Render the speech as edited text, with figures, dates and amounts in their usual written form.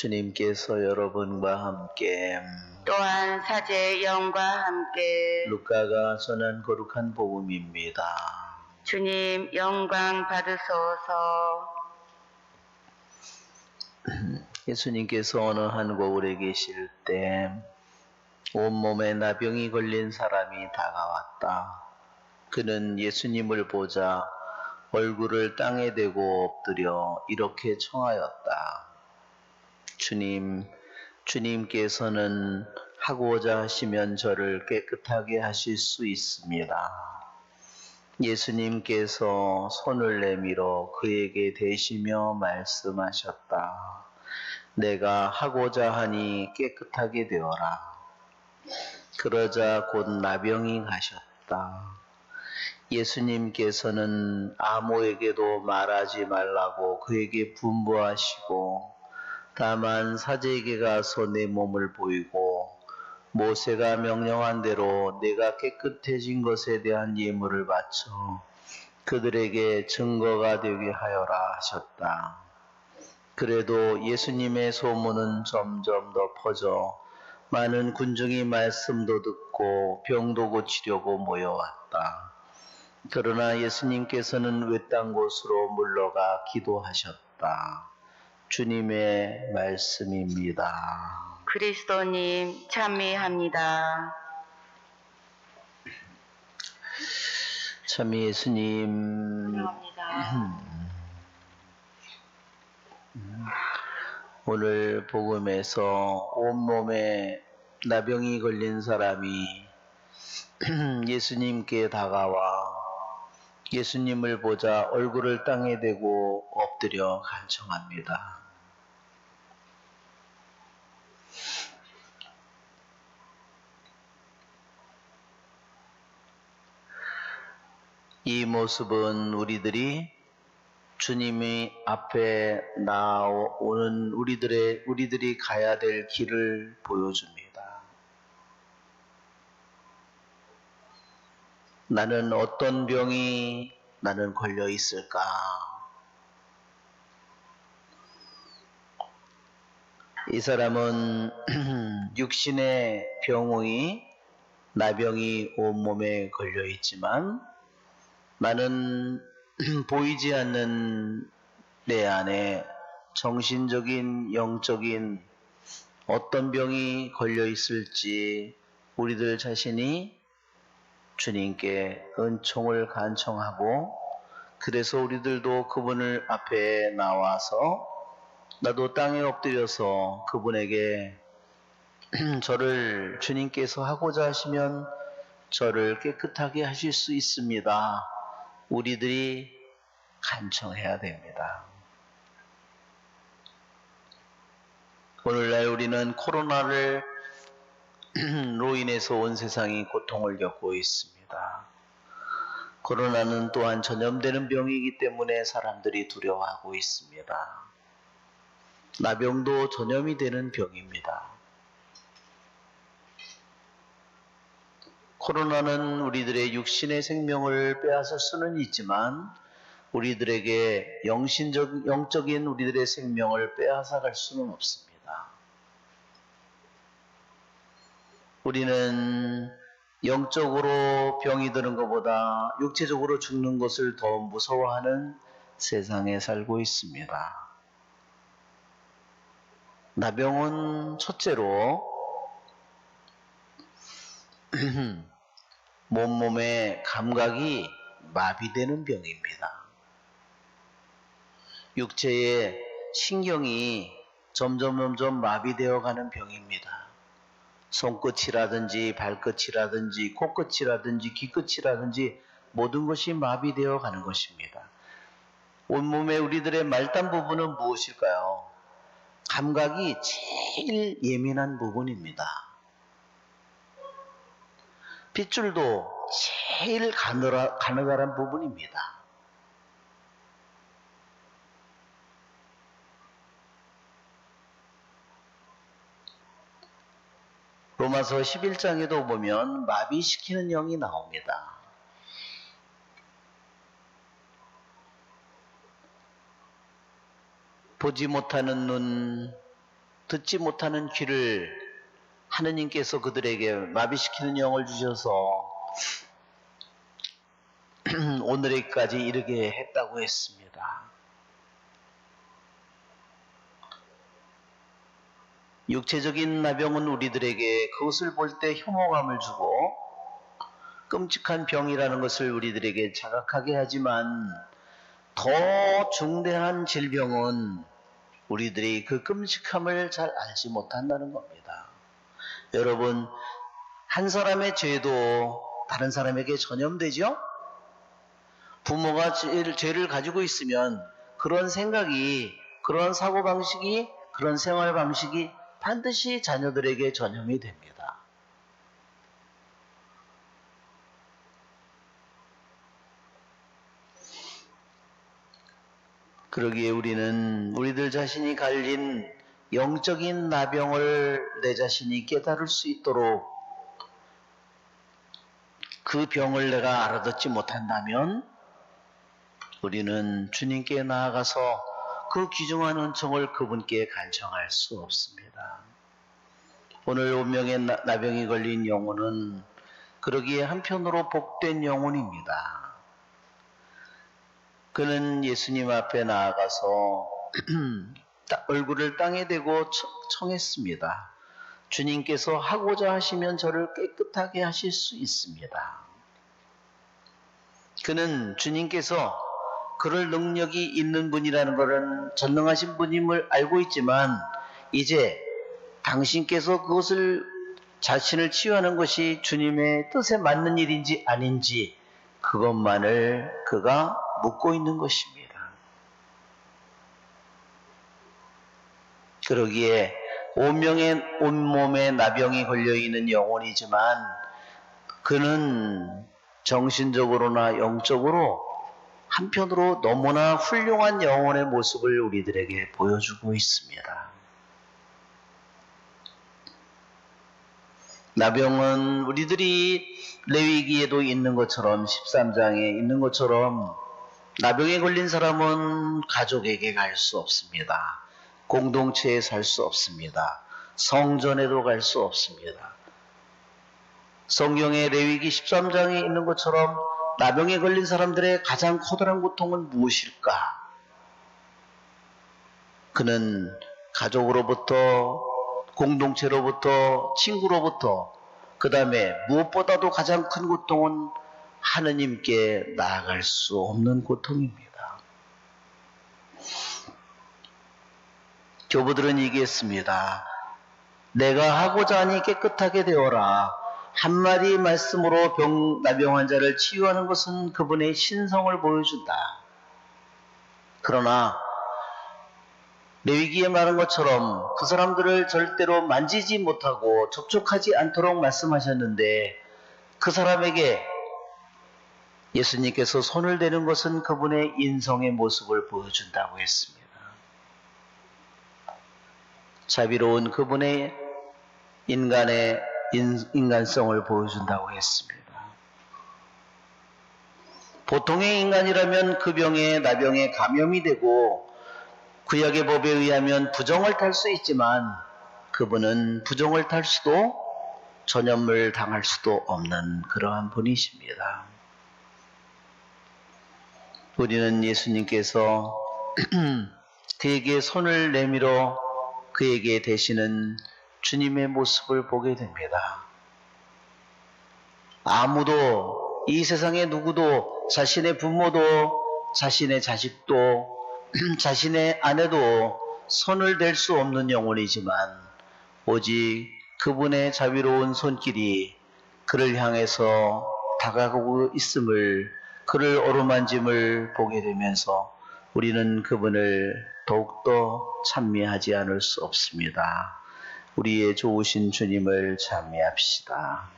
주님께서 여러분과 함께 또한 사제의 영과 함께 루카가 전한 거룩한 복음입니다. 주님 영광 받으소서. 예수님께서 어느 한 고을에 계실 때 온몸에 나병이 걸린 사람이 다가왔다. 그는 예수님을 보자 얼굴을 땅에 대고 엎드려 이렇게 청하였다. 주님께서는 하고자 하시면 저를 깨끗하게 하실 수 있습니다. 예수님께서 손을 내밀어 그에게 대시며 말씀하셨다. 내가 하고자 하니 깨끗하게 되어라. 그러자 곧 나병이 가셨다. 예수님께서는 아무에게도 말하지 말라고 그에게 분부하시고 다만 사제에게 가서 내 몸을 보이고 모세가 명령한 대로 내가 깨끗해진 것에 대한 예물을 바쳐 그들에게 증거가 되게 하여라 하셨다. 그래도 예수님의 소문은 점점 더 퍼져 많은 군중이 말씀도 듣고 병도 고치려고 모여왔다. 그러나 예수님께서는 외딴 곳으로 물러가 기도하셨다. 주님의 말씀입니다. 그리스도님 찬미합니다. 참 예수님, 감사합니다. 오늘 복음에서 온몸에 나병이 걸린 사람이 예수님께 다가와 예수님을 보자 얼굴을 땅에 대고 엎드려 간청합니다. 이 모습은 우리들이 주님이 앞에 나오는 우리들이 가야 될 길을 보여줍니다. 나는 어떤 병이 나는 걸려 있을까? 이 사람은 육신의 병이 나병이 온몸에 걸려 있지만 나는 보이지 않는 내 안에 정신적인, 영적인 어떤 병이 걸려 있을지 우리들 자신이 주님께 은총을 간청하고 그래서 우리들도 그분을 앞에 나와서 나도 땅에 엎드려서 그분에게 저를 주님께서 하고자 하시면 저를 깨끗하게 하실 수 있습니다. 우리들이 간청해야 됩니다. 오늘날 우리는 코로나로 인해서 온 세상이 고통을 겪고 있습니다. 코로나는 또한 전염되는 병이기 때문에 사람들이 두려워하고 있습니다. 나병도 전염이 되는 병입니다. 코로나는 우리들의 육신의 생명을 빼앗을 수는 있지만 우리들에게 영적인 우리들의 생명을 빼앗아갈 수는 없습니다. 우리는 영적으로 병이 드는 것보다 육체적으로 죽는 것을 더 무서워하는 세상에 살고 있습니다. 나병은 첫째로 몸의 감각이 마비되는 병입니다. 육체의 신경이 점점 마비되어 가는 병입니다. 손끝이라든지 발끝이라든지 코끝이라든지 귀끝이라든지 모든 것이 마비되어 가는 것입니다. 온몸에 우리들의 말단 부분은 무엇일까요? 감각이 제일 예민한 부분입니다. 핏줄도 제일 가느다란 부분입니다. 로마서 11장에도 보면 마비시키는 영이 나옵니다. 보지 못하는 눈, 듣지 못하는 귀를 하느님께서 그들에게 마비시키는 영을 주셔서 오늘에까지 이르게 했다고 했습니다. 육체적인 나병은 우리들에게 그것을 볼 때 혐오감을 주고 끔찍한 병이라는 것을 우리들에게 자각하게 하지만 더 중대한 질병은 우리들이 그 끔찍함을 잘 알지 못한다는 겁니다. 여러분, 한 사람의 죄도 다른 사람에게 전염되죠? 부모가 죄를 가지고 있으면 그런 생각이, 그런 사고방식이, 그런 생활방식이 반드시 자녀들에게 전염이 됩니다. 그러기에 우리는 우리들 자신이 가진 영적인 나병을 내 자신이 깨달을 수 있도록 그 병을 내가 알아듣지 못한다면 우리는 주님께 나아가서 그 귀중한 은총을 그분께 간청할 수 없습니다. 오늘 운명의 나병이 걸린 영혼은 그러기에 한편으로 복된 영혼입니다. 그는 예수님 앞에 나아가서 얼굴을 땅에 대고 청했습니다. 주님께서 하고자 하시면 저를 깨끗하게 하실 수 있습니다. 그는 주님께서 그럴 능력이 있는 분이라는 것은 전능하신 분임을 알고 있지만 이제 당신께서 그것을 자신을 치유하는 것이 주님의 뜻에 맞는 일인지 아닌지 그것만을 그가 묻고 있는 것입니다. 그러기에 온몸에 나병이 걸려있는 영혼이지만 그는 정신적으로나 영적으로 한편으로 너무나 훌륭한 영혼의 모습을 우리들에게 보여주고 있습니다. 나병은 우리들이 레위기에도 있는 것처럼 13장에 있는 것처럼 나병에 걸린 사람은 가족에게 갈 수 없습니다. 공동체에 살 수 없습니다. 성전에도 갈 수 없습니다. 성경의 레위기 13장에 있는 것처럼 나병에 걸린 사람들의 가장 커다란 고통은 무엇일까? 그는 가족으로부터, 공동체로부터, 친구로부터, 그 다음에 무엇보다도 가장 큰 고통은 하느님께 나아갈 수 없는 고통입니다. 교부들은 얘기했습니다. 내가 하고자 하니 깨끗하게 되어라. 한마디 말씀으로 나병 환자를 치유하는 것은 그분의 신성을 보여준다. 그러나 레위기에 말한 것처럼 그 사람들을 절대로 만지지 못하고 접촉하지 않도록 말씀하셨는데 그 사람에게 예수님께서 손을 대는 것은 그분의 인성의 모습을 보여준다고 했습니다. 자비로운 그분의 인간성을 보여준다고 했습니다. 보통의 인간이라면 그 나병에 감염이 되고 구약의 법에 의하면 부정을 탈 수 있지만 그분은 부정을 탈 수도 전염을 당할 수도 없는 그러한 분이십니다. 우리는 예수님께서 그에게 손을 내밀어 그에게 되시는 주님의 모습을 보게 됩니다. 아무도 이 세상의 누구도 자신의 부모도 자신의 자식도 자신의 아내도 손을 댈 수 없는 영혼이지만 오직 그분의 자비로운 손길이 그를 향해서 다가오고 있음을 그를 어루만짐을 보게 되면서 우리는 그분을 더욱더 찬미하지 않을 수 없습니다. 우리의 좋으신 주님을 찬미합시다.